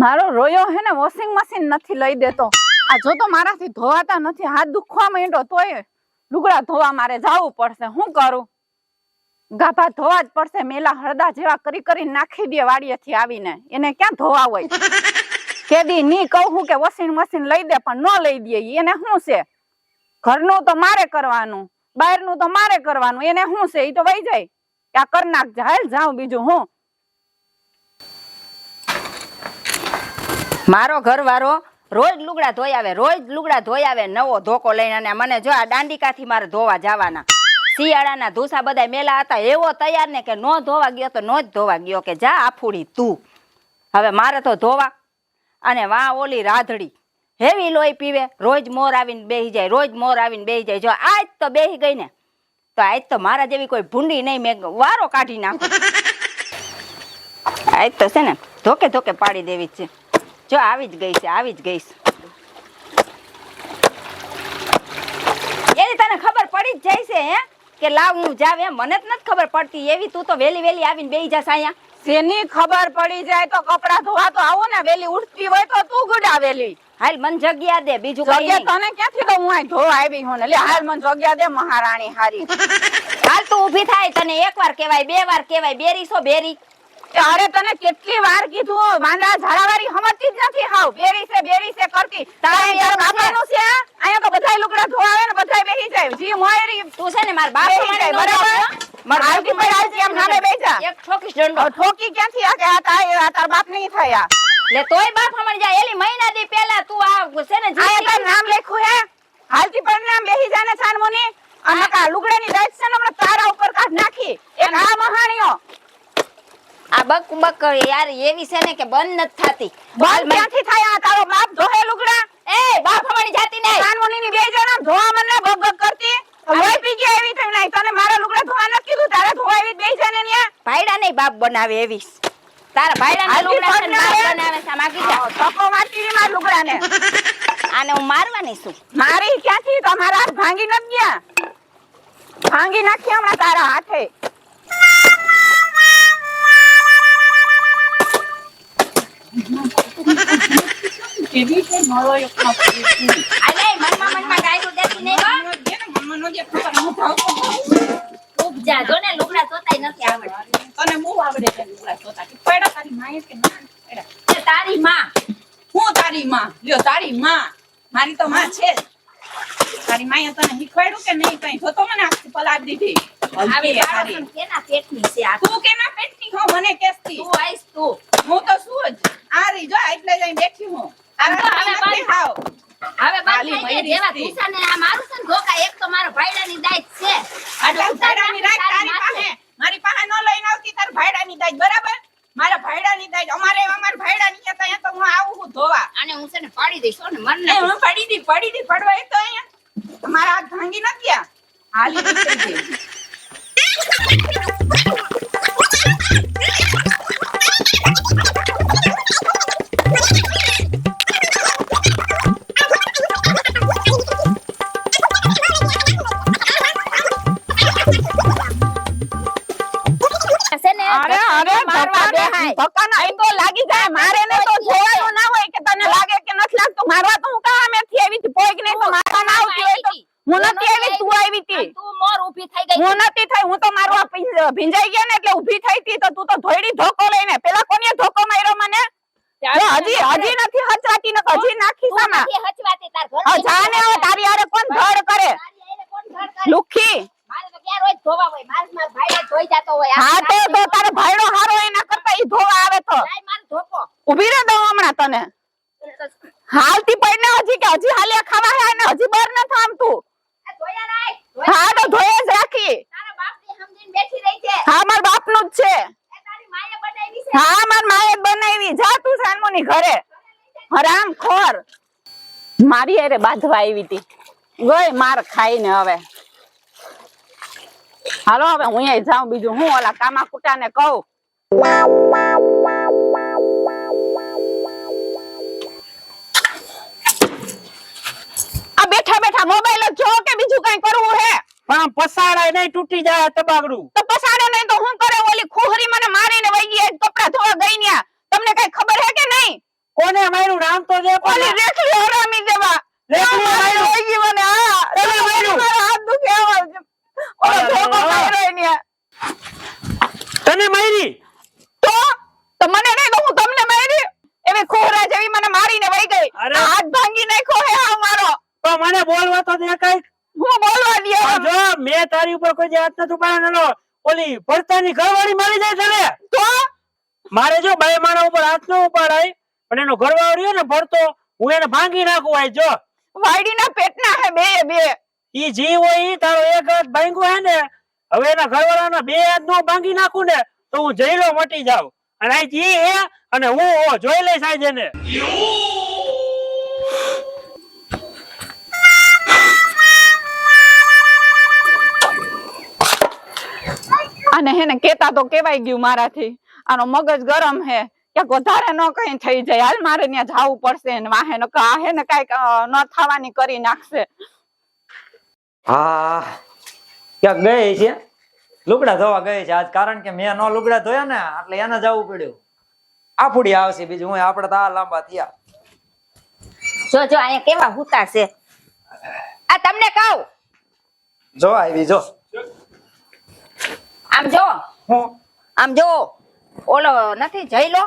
મારો રોયો હે ને વોશિંગ મશીન નથી લઈ દેતો। આ જો તો મારાથી ધોવાતા નથી, હાથ દુખવા માંડ્યો તોય લુગડા ધોવા મારે જાવું પડશે। શું કરું? ગાભા ધોવા જ પડશે। મેલા હળદા જેવા કરી કરી નાખી દે વાડીએથી આવીને, એને ક્યાં ધોવા હોય? કેદી ની કહું કે વોશિંગ મશીન લઈ દે, પણ ન લઈ દે। એને શું છે? ઘરનું તો મારે કરવાનું, બહારનું તો મારે કરવાનું, એને શું છે? એ તો વહી જાય આ કર નાખજે, હાલ જાઉં બીજું હું। મારો ઘરવાળો રોજ લુગડા ધોઈ આવે, રોજ લુગડા ધોઈ આવે નવો ધોકો લઈને, અને મને જો આ દાંડિકાથી મારે ધોવા જવાના। શિયાળાના ધૂસા બધા મેલા હતા, એવો તૈયાર ને કે નો ધોવા ગયો તો નો જ ધોવા ગયો, કે જા આફુડી તું। હવે મારે તો ધોવા, અને વાં ઓલી રાધડી હેવી લોહી પીવે, રોજ મોર આવીને બેહી જાય, રોજ મોર આવીને બેહી જાય। જો આજ તો બેહી ગઈ ને તો આજ તો મારા જેવી કોઈ ભૂંડી નહીં, મેં વારો કાઢી નાખો। આજ તો છે ને ધોકે ધોકે પાડી દેવી જ છે। જો આવી જ ગઈ છે, આવી જ ગઈ છે। એની તને ખબર પડી જ જાય છે હે કે લાવ હું જાવ એમ? મને જ નથી ખબર પડતી એવી, તું તો વેલી વેલી આવીને બેહી જાસ અહીંયા। શેની ખબર પડી જાય તો કપડા ધોવા તો આવો ને, વેલી ઉઠતી હોય તો તું ગુડા વેલી। હાલ મન જગ્યા દે, બીજું કઈ જગ્યા નહીં। તને ક્યાંથી દઉં? હું અહીં ધોવા આવી હું ને, લે હાલ મન જગ્યા દે મહારાણી હારી। હાલ તું ઊભી થાય, તને એક વાર કહેવાય, બે વાર કહેવાય, બેરી સો બેરી। અરે તને કેટલી વાર કીધું, માંડા ઝાડાવાળી સમજતી જ નથી હાવ, બેરી છે કરતી। તારે યાર બાપાનું છે, અહીંયા તો બધાય લુગડા ધોવાવે ને બધાય બેહી જાય। જી મોયરી તું છે ને માર બાપ બેહી જાય, બરાબર? આરતી પર આરતી એમ નામે બેજા એક ઠોકીશ દંડો। ઠોકી ક્યાંથી આ કે આ તાર બાપ નહીં થયા? લે તોય બાપ હમણ જાય, એલી મહિના દી પહેલા તું આ છે ને આ તાર નામ લખ્યું હે, હાલતી પર નામ બેહી જાને છાનમોની, અને કા લુગડાની દાઈત છે ને હમણાં તારા ઉપર કાઢ નાખી એક આ મહાણીઓ। આ બક બક યાર એવી છે ને કે બંધ નથી થાતી। બાલ ક્યાંથી થાય? આ તારો બાપ ધોહે લુગડા? એ બાપ હમણ જાતી નહીં, છાનમોની ની બે જણા ધોવા મને બક કરતી લોહી પી ગયા એવી થઈ નહીં। તને મારા લુગડા ધોવા નથી કીધું, તારે ધોવા એવી બે જણે ન્યા ભાઈડા નહીં બાપ બનાવે એવી। તારા ભાઈડા ના લુગડા છે ને બાપ બનાવે છે, માગી જા તકો મારતી માર લુગડાને। આને હું મારવાની છું? મારી ક્યાંથી? તમારા હાથ ભાંગી નથી ગયા? ભાંગી નાખી હમણાં તારા હાથે। કેવી છે મારો એક આલે મનમાં ગાયરું દેતી નહીં હો, મમ્માનો જે ખબર હું જાઉં ઉપજા જો ને લુગડા ધોતાય નથી આવડતું। તને બહુ આવડે છે લુગડા ધોતા, કે પડ્યા તારી માએ કે ના પડ્યા? તે તારી માં હું તારી માં? લ્યો તારી માં, મારી તો માં છે જ। તારી માએ તને શીખવાડ્યું કે નહીં? કઈ ધોતો મને આખી પલાટ દીધી। આવી તારી કેના પેટની છે આ? તું કેના પેટની હો મને કેસતી? તું આઈસ તું, હું તો શું જ આ રહી જો એટલે જઈને બેઠી હું। હવે હાવ હવે બાદ થઈ ગયા જેવા ધૂસાને આ મારું છે ને ધોકા। એક તો મારો ભાઈડાની દાઈત છે, એટલે ભાઈડાની દાઈત તારી પાસે, મારી પાસે ન લઈને આવતી તાર ભાઈડાની દાઈત, બરાબર? મારા ભાઈડાની દાઈત અમાર ભાઈડાની ત્યાં તો હું આવું હું ધોવા, અને હું છે ને પાડી દઈશ ને મન એ હું પડી દી પડવા એક તો અહીંયા મારા હાથ ભાંગી ન ગયા, હાલી નીકળી ગઈ। ધક્કા ના તો લાગી જાય, મારે ને તો જોવાનું ના હોય કે તને લાગે કે નથી લાગતું। મારવા તો હું કામ એથી આવી હતી, પોઈક ને તો મારવા ના આવતી હોય તો હું નથી આવી, તું આવી હતી। તું મોર ઊભી થઈ ગઈ, હું નથી થઈ, હું તો મારવા ભીંજાઈ ગયા ને એટલે ઊભી થઈ હતી, તો તું તો ધોઈડી ધોકો લઈને પેલા કોને ધોકો માર્યો મને? હજી નથી હચવાતી, ને હજી નાખી સામા હચવાતી તાર ઘર જાને હવે તારી આરે કોણ ધડ કરે? કોણ ઘર કરે? લુખી મારે તો ક્યાં રોજ ધોવા હોય, માર ભાઈ ધોઈ જાતો હોય। હા તો તારો ભાઈડો હારો એના કરતા ઈ ધોવા આવે તો લાય માર ધોકો ઊભી રહે દઉં હમણાં તને। હાલતી પડીને હજી કે હજી હાલ્યા ખાવા હે ને હજી બર ન થામતું? આ ધોયા રાખ, હા તો ધોયે જ રાખી। તારા બાપની સમજીને બેઠી રહી છે? હા માર બાપનું જ છે। એ તારી માએ બનાવી છે? હા માર માએ બનાવી। જા તું સાનમોની ઘરે, હરામ ખોર। મારી અરે બાંધવા આવી હતી, ગઈ માર ખાઈને। હવે હાલો હવે હું અહીં જાઉં, બીજું હું ઓલા કામા કુટાને કહું। આ બેઠા બેઠા મોબાઈલ જ જો કે બીજું કઈ કરવું હે? પણ પસાડાય નહીં, તૂટી જાય તબાગડું। તો પસાડે નહીં તો હું કરે? ઓલી ખુહરી મને મારીને વઈ ગઈ, કપડા ધોવા ગઈ ન્યા, તમને કઈ ખબર હે કે નહીં? આમ તો જે પણ ઓલી રેખલી હરામી દેવા રેખલી માર્યું. લઈ ગઈ મને હા તને માર્યું. મારા હાથ દુખે આવા ઓલો અરે, ધોકો અરે, માર્યો એને તને મારી તો મને નહીં તો હું તમને મારી એવી ખોરા જેવી મને મારીને વઈ ગઈ અરે. આ હાથ ભાંગી નાખ્યો હે આ મારો તો મને બોલવા તો દે કઈ હું બોલવા દે જો મેં તારી ઉપર કોઈ હાથ નથી ઉપાડ્યો ઓલી ભરતાની ઘરવાળી મારી જાય તને તો મારે જો બે માણા ઉપર હાથ ન ઉપાડાય પણ એનો ઘરવાળો રહ્યો ને ભરતો હું એને ભાંગી નાખું આય જો વાડીના પેટના હે બે બે ઈ જીવ હોય ઈ તારો એક હાથ ભાંગ્યો હે ને હવે એના ઘરવાળાના બે હાથ નો ભાંગી નાખું ને તો હું જઈલો મટી જાઉં અને આ જી હે અને હું જોઈ લઈશ આજે ને અને હેને કેતા તો કેવાય ગયું મારાથી આનો મગજ ગરમ હે ક્યાંક વધારે ન કઈ થઈ જાય હાલ મારે ત્યાં જાવું પડશે ને વાહે ન હે ને કઈક ન થવાની કરી નાખશે હા ક્યાંક ગઈ છે લુગડા ધોવા ગઈ છે આજ કારણ કે મેં નો લુગડા ધોયા ને એટલે એને જવું પડ્યું આફુડી આવશે બીજું હું આપણે તો આ લાંબા થયા જો અહીંયા કેવા હુતા છે આ તમને કહું જો આવી જો આમ જો હું આમ જો ઓલો નથી જઈલો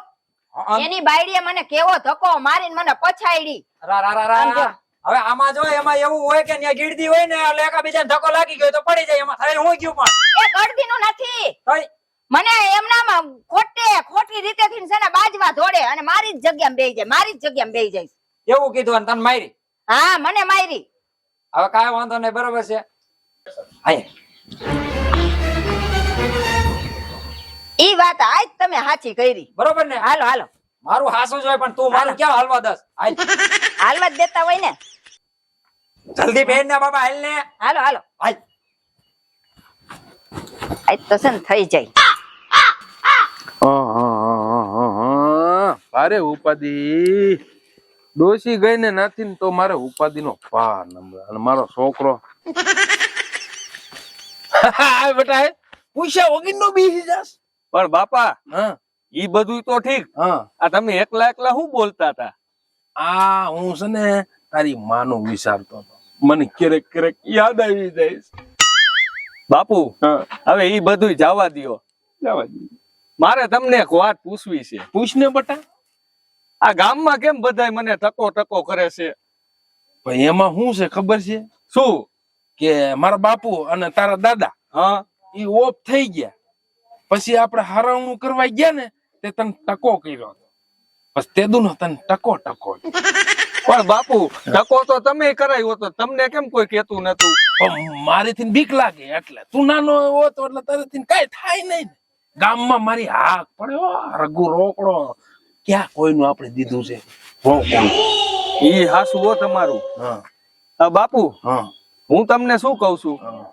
આમ- એની બાયડીએ મને કેવો ધક્કો મારીને મને પછાડી રા રા રા આમ જો. રા હવે આમાં જો એમાં એવું હોય કે ત્યાં ગીરદી હોય ને એટલે એકાબીજાને ધક્કો લાગી ગયો તો પડી જાય એમાં થઈ હું ગયું પણ એ ગળદીનું નથી થઈ મને એમનામાં ખોટી રીતે થી છે ને બાજવા ધોડે અને મારી જ જગ્યામાં બેહી જાય મારી જ જગ્યામાં બેહી જાય એવું કીધું અને તને મારી હા મને મારી હવે કાંઈ વાંધો નહીં બરોબર છે હાય ઈ વાત આજ તમે સાચી કરી બરોબર ને હાલો હાલો મારું હાસું જ હોય પણ તું મારું ક્યાં હાલવા દસ હાલ હાલવા જ દેતા હોય ને જલ્દી પહેર ને બાબા હાલ ને હાલો હાલો હાલ આજ તો છે ને થઈ જાય અરે ઉપાધિ ડોસી ગઈ ને નથી ને તો મારે ઉપાધિ નો પા નંબર અને મારો છોકરો બેટા પૂછ્યા વગર નો બેસી જાસ પણ બાપા હા ઈ બધું તો ઠીક હા આ તમે એકલા એકલા શું બોલતા હતા આ હું છે ને તારી માનું વિચારતો હતો મને ક્યારેક ક્યારેક યાદ આવી જાય બાપુ હા હવે ઈ બધું જવા દ્યો જવા દે. મારે તમને એક વાત પૂછવી છે પૂછ ને બેટા આ ગામમાં કેમ બધાય મને ટકો ટકો કરે છે ભાઈ એમાં શું છે ખબર છે શું કે મારા બાપુ અને તારા દાદા હા એ ઓફ થઈ ગયા પછી આપણે હરાવણું કરવા ગયા ને તે તને ટકો કર્યો હતો બસ તે દુ તને ટકો ટકો પણ બાપુ ટકો તો તમે કરાયો તો તમને કેમ કોઈ કેતું નતું પણ મારીથી બીક લાગે એટલે તું નાનો હોતો એટલે તારેથી કઈ થાય નહીં ને. ગામમાં મારી હાક પડ્યો રઘુ રોકડો ક્યાં કોઈનું આપણે દીધું છે રોકડો ઈ હાસુ હો તમારું હા આ બાપુ હા હું તમને શું કઉ છું હા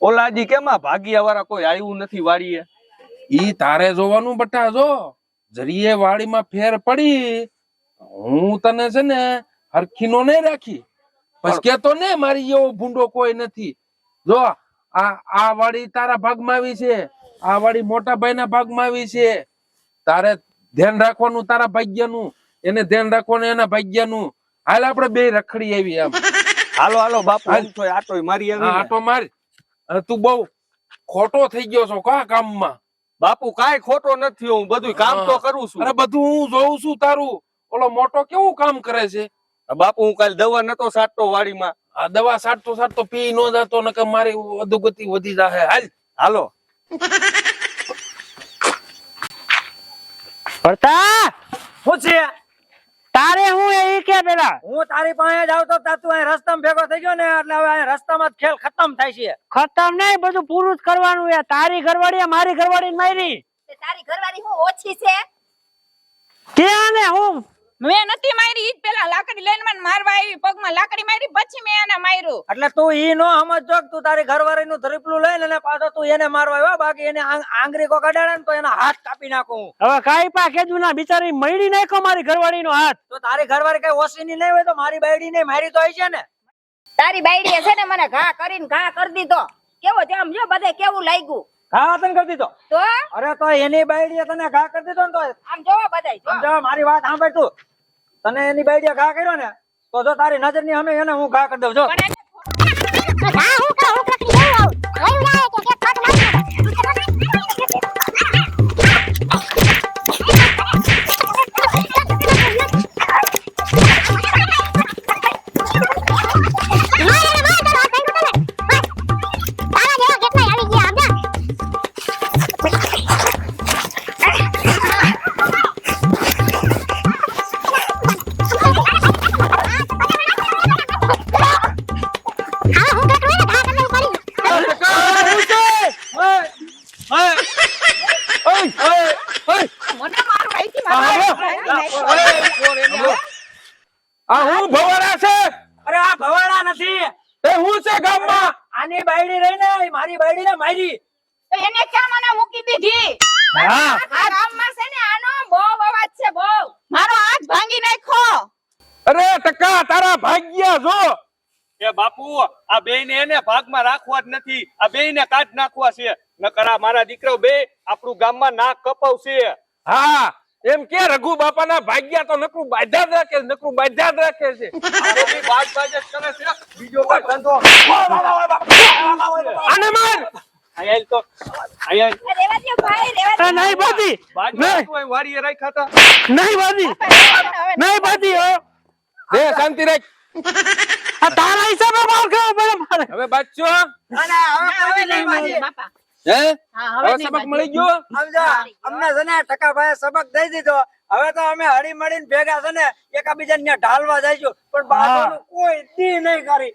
ઓલાજી કેમાં ભાગિયા વાળા કોઈ આવ્યું નથી વાડીએ ઈ તારે જોવાનું બટા જો જરીએ વાડીમાં ફેર પડી હું તને છે ને હરખીનો નહીં રાખી પછી કેતો ને મારી એવો ભૂંડો કોઈ નથી જો આ વાડી તારા ભાગમાં આવી છે આ વાડી મોટા ભાઈના ભાગમાં આવી છે તારે ધ્યાન રાખવાનું તારા ભાગ્યનું એને ધ્યાન રાખવાનું એના ભાગ્યનું હાલ આપણે બે રખડી આવી આમ હાલો હાલો બાપુ હાલ. આમ તો આટોય મારી હા, આવી ને. આટો માર અને તું બહુ ખોટો થઈ ગયો છો કા કામમાં બાપુ કાંઈ ખોટો નથી હું બધું કામ તો કરું છું અરે બધું હું જોઉં છું તારું ઓલો મોટો કેવું કામ કરે છે બાપુ હું કાલે દવા નતો સાટતો વાડીમાં આ દવા સાટતો પી નો જતો નકર મારી અધોગતિ વધી જાહે હાલ હાલો ભરતા શું છે તારે હું એ કે પેલા હું તારી પાસે જ આવતો તા તું અહીં રસ્તામાં ભેગો થઈ ગયો ને એટલે હવે અહીં રસ્તામાં જ ખેલ ખતમ થાય છે ખતમ નહીં બધું પૂરું જ કરવાનું છે તારી ઘરવાળી મારી ઘરવાળી મારી તે તારી ઘરવાળી હું ઓછી છે ક્યાં ને હું મેં નથી મારી ઈ જ પેલા લાકડી લઈને મને મારવા આવી પગમાં લાકડી મારી પછી મેં એને માર્યું એટલે તું ઈ નો સમજજો કે તું તારી ઘરવાળી નું ધરીપલું લઈને અને પાછો તું એને મારવા આવ્યો બાકી એને આંગળી કો કડાડે ને તો એના હાથ કાપી નાખું હવે કાઈ પા કેજુ ના બિચારી મળી નાખ્યો મારી ઘરવાળી નો હાથ તો તારી ઘરવાળી કઈ ઓસીની નહીં હોય તો મારી બાયડી નહીં મારી તો હોય છે ને તારી બાયડીએ છે ને મને ઘા કરીને ઘા કરી દીધો કેવો છે આમ જો બધે કેવું લાગ્યું ઘા તને કરી દીધો તો અરે તો એની બાયડીએ તને ઘા કરી દીધો ને તો આમ જોવો બધાય જો. સમજો મારી વાત સાંભળ તું તને એની બાઈડિયા ઘા કર્યો ને તો જો તારી નજરની સામે એને હું ઘા કરી દઉં જો મને મારું અહીંથી મારું. આ હું ભવાડા છે અરે આ ભવાડા નથી, એ હું છે ગામમાં આની બાયડી રહી ને ઈ મારી બાયડી ને મારી. તો એને ક્યાં મને મૂકી દીધી? હા આ ગામમાં છે ને આનો બહુ અવાજ છે બહુ. મારો હાથ ભાંગી નાખ્યો. અરે ટકા તારા ભાગ્યા જો એ બાપુ આ બેયને એને ભાગમાં રાખવા જ નથી, આ બેયને કાઢ નાખવા છે. નકર આ મારા દીકરો બે આપણું ગામમાં નાક કપાવશે. હા એમ કે રઘુ બાપાના ભાગ્યા તો નકરું બાધા જ રાખે છે, નકરું બાધા જ રાખે છે આ બધી બાજ બાજ જ કરે છે, બીજો કોઈ ધંધો આને માર આયા તો આયા રેવા દ્યો ભાઈ, રેવા દ્યો. નહીં બાજી, બાજ બાજ કોઈ વાડીએ રાખ્યા હતા. નહીં બાજી, નહીં બાજી. રે શાંતિ રાખ આ તારા હિસાબે માર ખાવો પડે મારે. હવે બાચો અને હવે કોઈ નહીં બાજી. બાપા. હે હા, હવે હવે નહીં સબક બાજી. મળી ગયો સમજો, અમને છે ને ટકાભાઈએ સબક દઈ દીધો. હવે તો અમે હળી મળીને ભેગા છે ને એકાબીજાને ન્યા ઢાલવા જઈશું, પણ બાજુનું કોઈ દી નહીં કરી.